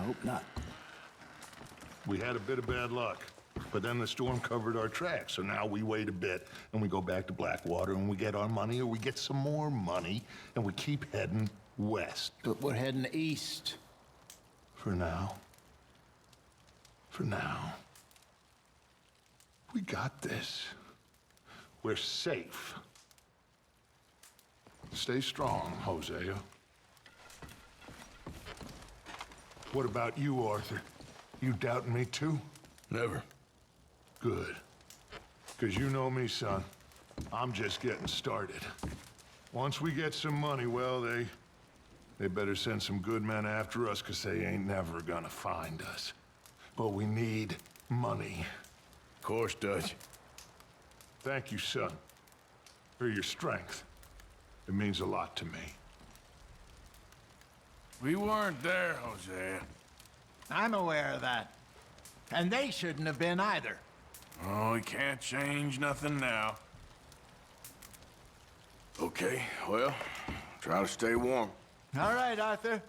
hope not. We had a bit of bad luck, but then the storm covered our tracks, so now we wait a bit, and we go back to Blackwater, and we get our money, or we get some more money, and we keep heading west. But we're heading east. For now. For now. We got this. We're safe. Stay strong, Hosea. What about you, Arthur? You doubting me too? Never. Good. Because you know me, son. I'm just getting started. Once we get some money, well, they better send some good men after us, because they ain't never gonna find us. But we need money. Of course, Dutch. Thank you, son, for your strength. It means a lot to me. We weren't there, Hosea. I'm aware of that. And they shouldn't have been either. Oh, we can't change nothing now. Okay, well, try to stay warm. All right, Arthur.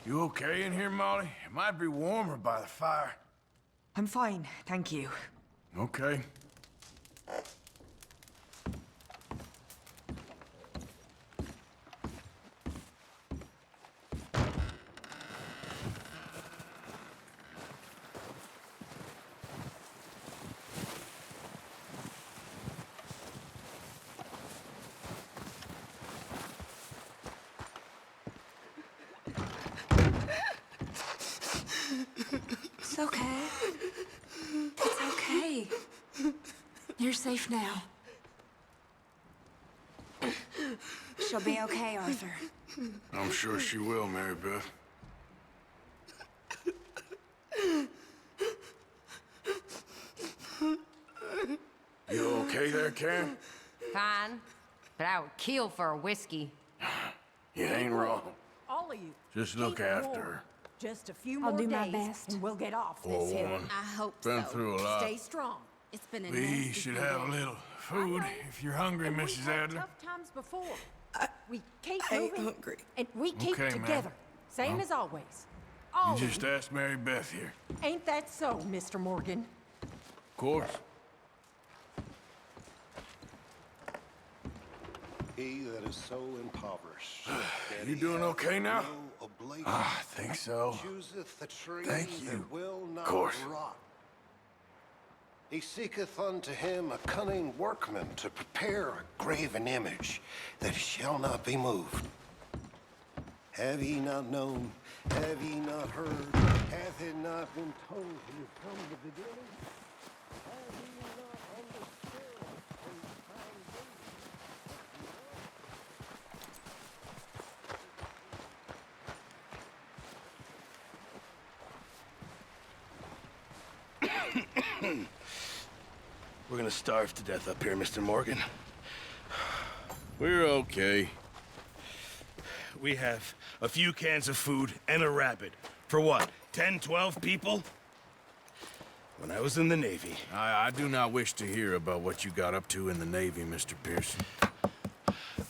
You okay in here, Molly? It might be warmer by the fire. I'm fine, thank you. Okay. It's okay. It's okay. You're safe now. She'll be okay, Arthur. I'm sure she will, Mary Beth. You okay there, Karen? Fine, but I would kill for a whiskey. You ain't wrong. All of you. Just look keep after warm. her. Just a few I'll more do my days, best. and we'll get off Poor this hill. woman. I hope Been so. through a lot. Stay strong. It's been a We nasty should few have a days. little food if you're hungry, And Mrs. we've had Adler. tough times before. We keep I ain't moving, hungry. and we keep Okay, ma'am. together. Same Well, as always. You Always. just asked Mary Beth here. Ain't that so, Mr. Morgan? Of course. He that is so impoverished. that You he doing hath okay now? no oblation, I think so. chooseth the tree Thank you. that will not Course. rot. He seeketh unto him a cunning workman to prepare a graven image that shall not be moved. Have ye not known? Have ye not heard? Hath it not been told you from the beginning? Have ye not understood from the foundation? We're gonna starve to death up here, Mr. Morgan. We're okay. We have a few cans of food and a rabbit. For what, 10, 12 people? When I was in the Navy, I do not wish to hear about what you got up to in the Navy, Mr. Pearson.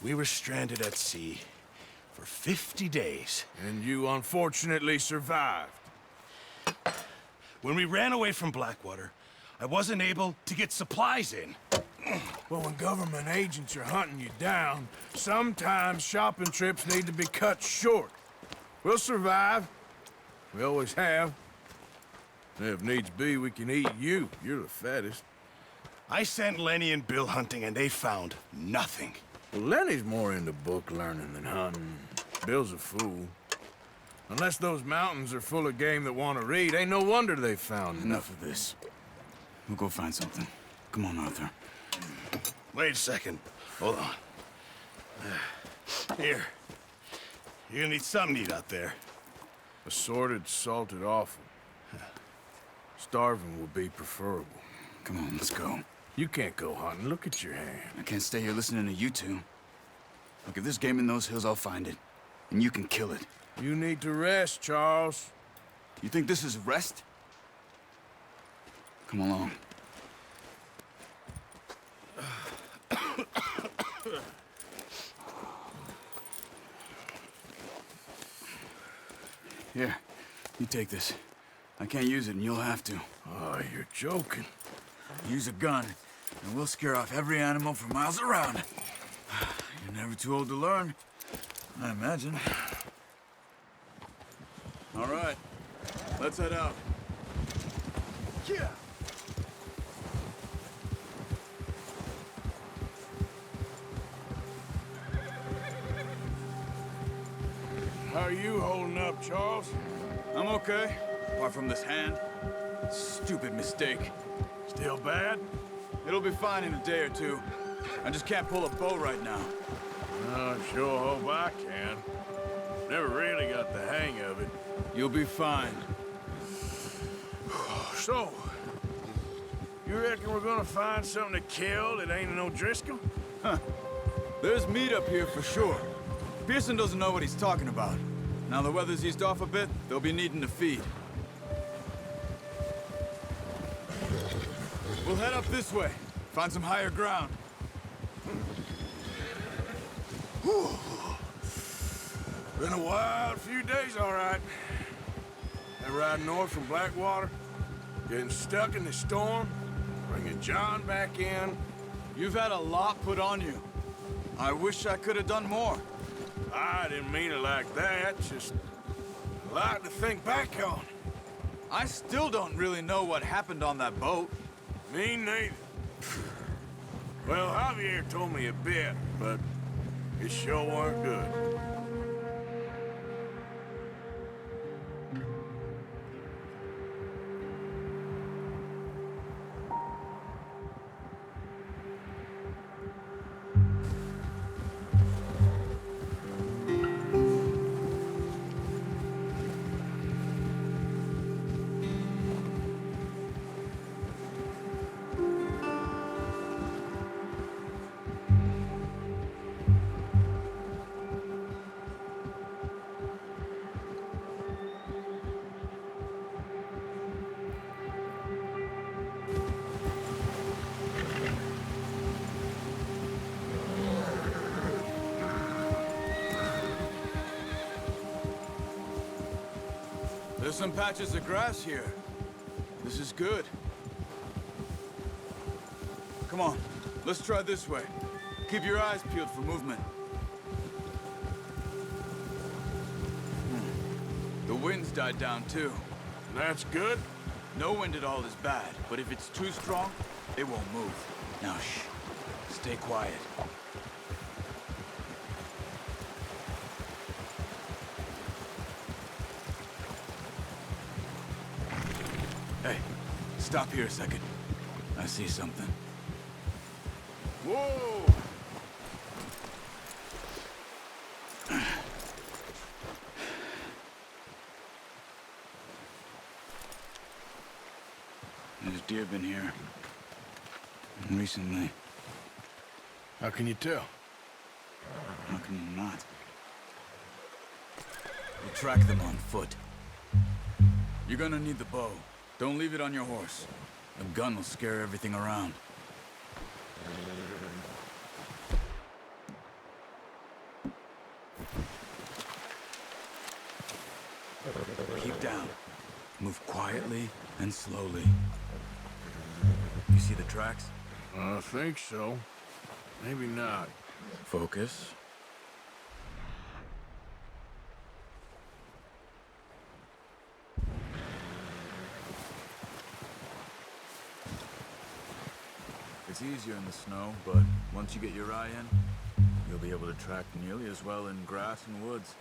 we were stranded at sea for 50 days. And you unfortunately survived. When we ran away from Blackwater, I wasn't able to get supplies in. Well, when government agents are hunting you down, sometimes shopping trips need to be cut short. We'll survive. We always have. And if needs be, we can eat you. You're the fattest. I sent Lenny and Bill hunting, and they found nothing. Well, Lenny's more into book learning than hunting. Bill's a fool. Unless those mountains are full of game that want to read, ain't no wonder they found Enough of this. We'll go find something. Come on, Arthur. Wait a second. Hold on. Here. You're gonna need something to eat out there. Assorted, salted offal. Starving will be preferable. Come on, let's go. You can't go hunting. Look at your hand. I can't stay here listening to you two. Look, if there's game in those hills, I'll find it. And you can kill it. You need to rest, Charles. You think this is rest? Come along. Here, you take this. I can't use it, and you'll have to. Oh, you're joking. Use a gun, and we'll scare off every animal for miles around. You're never too old to learn, I imagine. All right, let's head out. Yeah. How are you holding up, Charles? I'm okay, apart from this hand. Stupid mistake. Still bad? It'll be fine in a day or two. I just can't pull a bow right now. I sure hope I can. Never really got the hang of it. You'll be fine. So, you reckon we're gonna find something to kill that ain't no Driscoll? There's meat up here for sure. Pearson doesn't know what he's talking about. Now the weather's eased off a bit, they'll be needing to feed. We'll head up this way. Find some higher ground. Whew. Been a wild few days, all right. That ride north from Blackwater, getting stuck in the storm, bringing John back in. You've had a lot put on you. I wish I could have done more. I didn't mean it like that, just a lot to think back on. I still don't really know what happened on that boat. Me neither. Well, Javier told me a bit, but it sure weren't good. There's some patches of grass here. This is good. Come on, let's try this way. Keep your eyes peeled for movement. The wind's died down too. That's good. No wind at all is bad, but if it's too strong, it won't move. Now shh, stay quiet. Hey, stop here a second. I see something. Whoa! There's deer been here. Recently. How can you tell? How can you not? We'll track them on foot. You're gonna need the bow. Don't leave it on your horse. A gun will scare everything around. Keep down. Move quietly and slowly. You see the tracks? I think so. Maybe not. Focus. It's easier in the snow, but once you get your eye in, you'll be able to track nearly as well in grass and woods.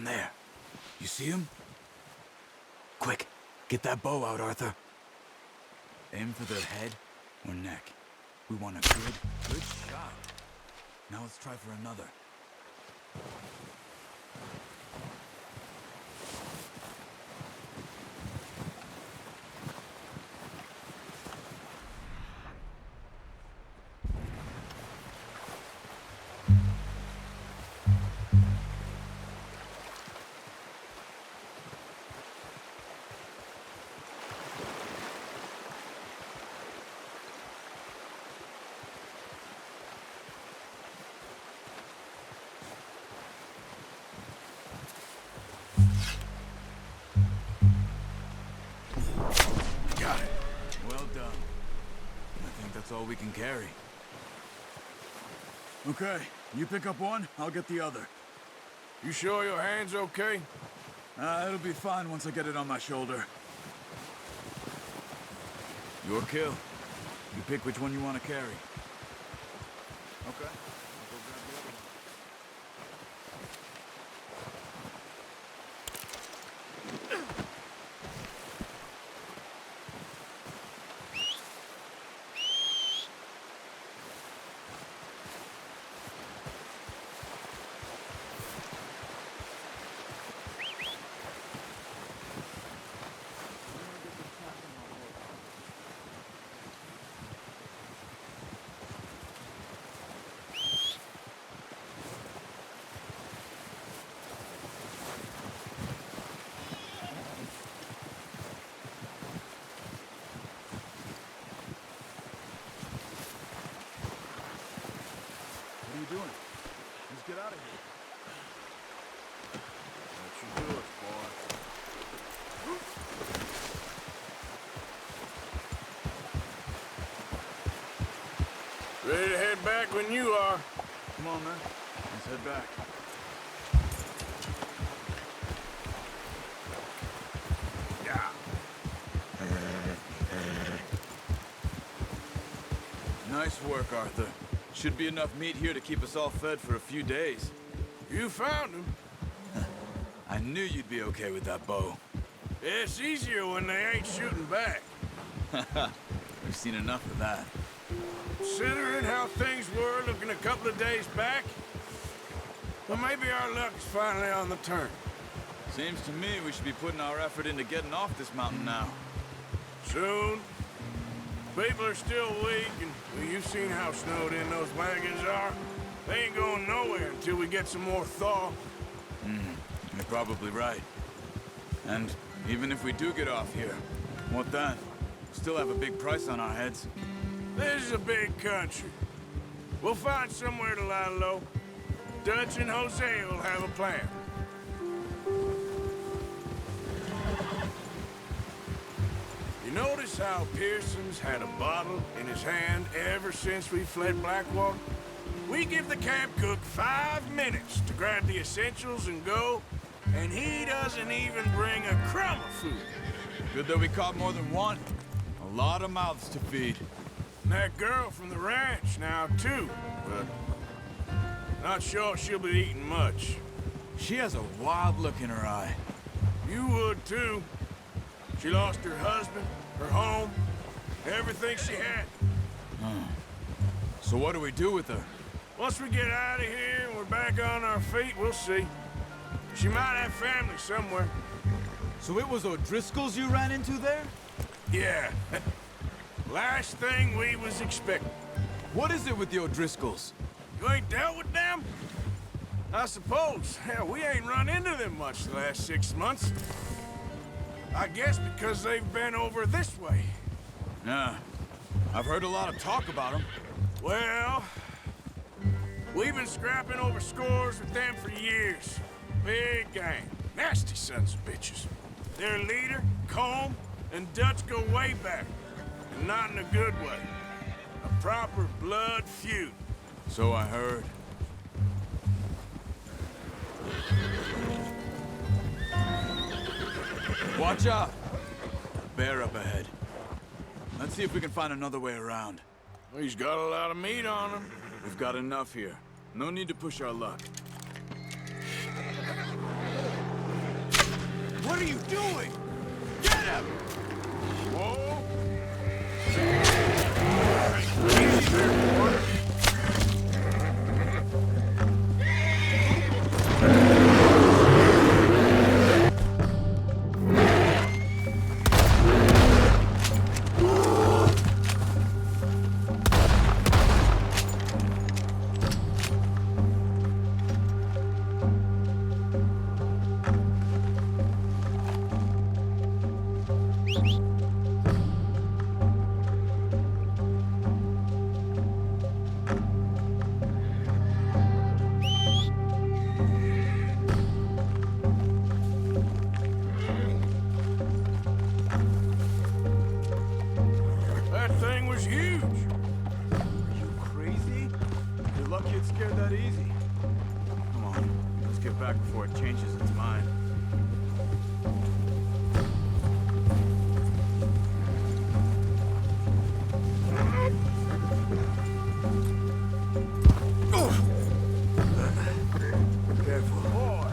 down there. You see him? Quick, get that bow out, Arthur. Aim for their head or neck. We want a good shot. Now let's try for another. Got it. Well done. I think that's all we can carry. Okay, you pick up one, I'll get the other. You sure your hand's okay? It'll be fine once I get it on my shoulder. Your kill. You pick which one you want to carry. Okay. I'll go grab the other one. What are you doing? Let's get out of here. That should do it, boy. Ready to head back when you are. Come on, man. Let's head back. Yeah. Nice work, Arthur. Should be enough meat here to keep us all fed for a few days. You found him. I knew you'd be okay with that bow. It's easier when they ain't shooting back. We've seen enough of that. Considering how things were looking a couple of days back, well, maybe our luck is finally on the turn. Seems to me we should be putting our effort into getting off this mountain now. Soon. People are still weak, and well, you've seen how snowed in those wagons are. They ain't going nowhere until we get some more thaw. You're probably right. And even if we do get off here, what then? Still have a big price on our heads. This is a big country. We'll find somewhere to lie low. Dutch and Jose will have a plan. You notice how Pearson's had a bottle in his hand ever since we fled Blackwater? We give the camp cook 5 minutes to grab the essentials and go, and he doesn't even bring a crumb of food. Good that we caught more than one. A lot of mouths to feed. And that girl from the ranch now, too, but not sure she'll be eating much. She has a wild look in her eye. You would, too. She lost her husband, her home, everything she had. So what do we do with her? Once we get out of here and we're back on our feet, we'll see. She might have family somewhere. So it was O'Driscoll's you ran into there? Yeah. Last thing we was expecting. What is it with the O'Driscolls? You ain't dealt with them? I suppose. Hell, we ain't run into them much the last 6 months. I guess because they've been over this way. Yeah. I've heard a lot of talk about them. Well, we've been scrapping over scores with them for years. Big gang. Nasty sons of bitches. Their leader, Colm, and Dutch go way back. And not in a good way. A proper blood feud. So I heard. Watch out! Bear up ahead. Let's see if we can find another way around. He's got a lot of meat on him. We've got enough here. No need to push our luck. are you doing? Get him! Whoa! Easy there, boy. That thing was huge. Crazy? You're lucky it scared that easy. Come on, let's get back before it changes its mind. Careful. Boy.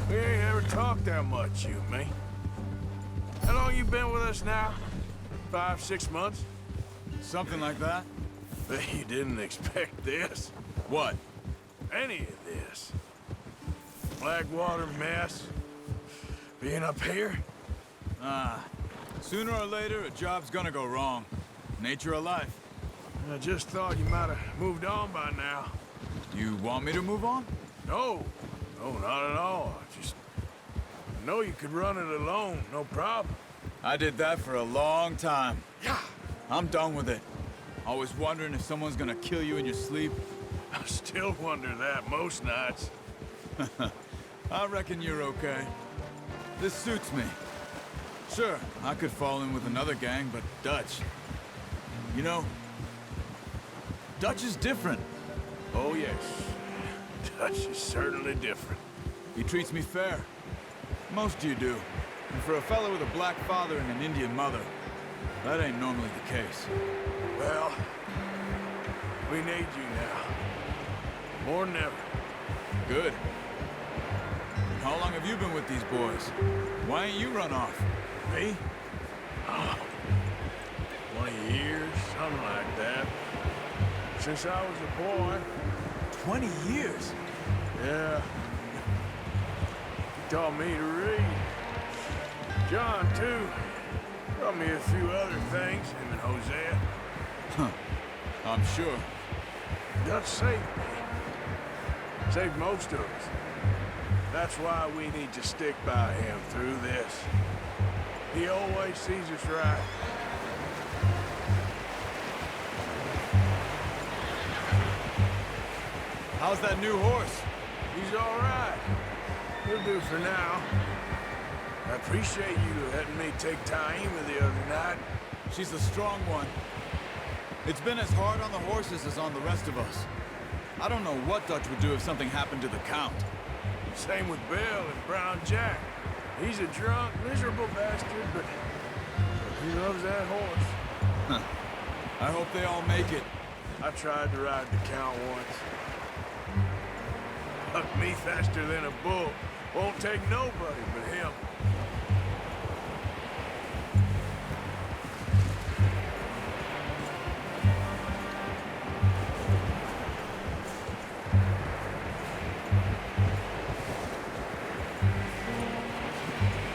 We ain't ever talked that much, you and me. How long you been with us now? 5, 6 months? Something like that? Bet you didn't expect this. What? Any of this. Blackwater mess. Being up here? Sooner or later, a job's gonna go wrong. Nature of life. I just thought you might have moved on by now. You want me to move on? No. No, not at all. I know you could run it alone, no problem. I did that for a long time. Yeah. I'm done with it. Always wondering if someone's gonna kill you in your sleep. I still wonder that most nights. I reckon you're okay. This suits me. Sure, I could fall in with another gang, but Dutch... You know, Dutch is different. Oh, yes. Dutch is certainly different. He treats me fair. Most of you do. And for a fellow with a black father and an Indian mother, that ain't normally the case. Well, we need you now. More than ever. Good. And how long have you been with these boys? Why ain't you run off? Me? Oh, 20 years, something like that. Since I was a boy. 20 years? Yeah. He taught me to read. John, too. Taught me a few other things, him and Hosea. Huh. I'm sure. Dutch saved me. Saved most of us. That's why we need to stick by him through this. He always sees us right. How's that new horse? He's all right. He'll do for now. I appreciate you letting me take Taima the other night. She's a strong one. It's been as hard on the horses as on the rest of us. I don't know what Dutch would do if something happened to the Count. Same with Bill and Brown Jack. He's a drunk, miserable bastard, but he loves that horse. Huh. I hope they all make it. I tried to ride the Count once. Bucked me faster than a bull. Won't take nobody but him.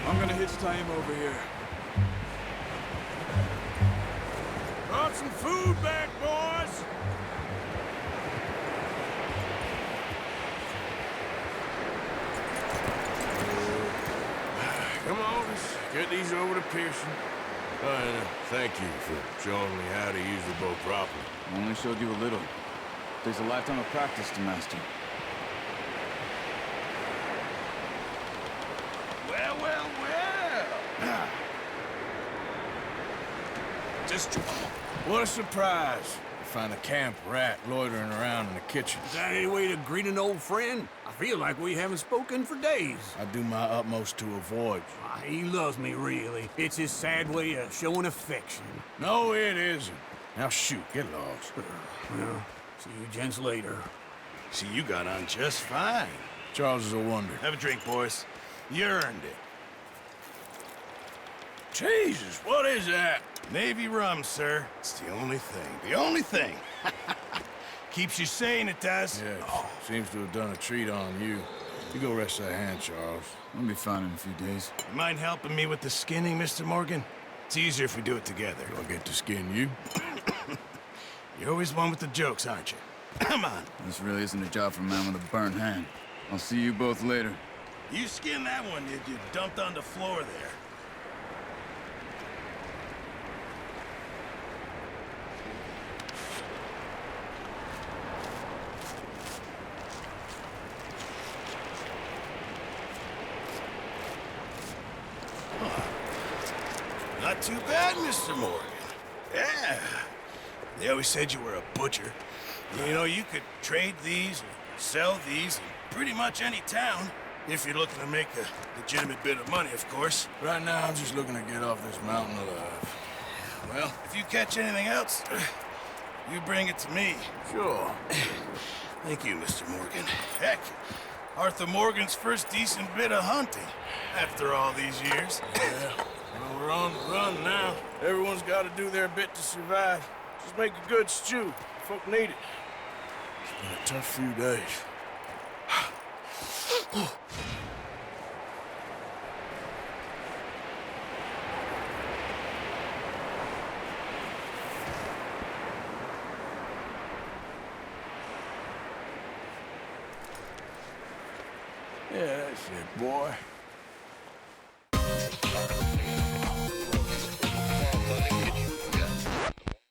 I'm gonna hitch Taima over here. Brought some food back, boys! Come on, let's get these over to Pearson. Thank you for showing me how to use the bow properly. I only showed you a little. Takes a lifetime of practice to master. Well, well, well! Just... What a surprise. find a camp rat loitering around in the kitchen. Is that any way to greet an old friend? I feel like we haven't spoken for days. I do my utmost to avoid you. He loves me, really. It's his sad way of showing affection. No, it isn't. Now shoot, get lost. Well, see you gents later. See, you got on just fine. Charles is a wonder. Have a drink, boys. You earned it. Jesus, what is that? Navy rum, sir. It's the only thing. The only thing. Keeps you sane, it does. Yes, seems to have done a treat on you. You go rest that hand, Charles. I'll be fine in a few days. You mind helping me with the skinning, Mr. Morgan? It's easier if we do it together. Do I get to skin you? You're always one with the jokes, aren't you? Come on. This really isn't a job for a man with a burnt hand. I'll see you both later. You skinned that one, did you? Dumped on the floor there. Not too bad, Mr. Morgan. Yeah. They always said you were a butcher. You know, you could trade these or sell these in pretty much any town. If you're looking to make a legitimate bit of money, of course. Right now, I'm just looking to get off this mountain alive. Well, if you catch anything else, you bring it to me. Sure. Thank you, Mr. Morgan. Heck, Arthur Morgan's first decent bit of hunting after all these years. Yeah. Well, we're on the run now. Everyone's got to do their bit to survive. Just make a good stew. Folk need it. It's been a tough few days. Yeah, that's it, boy.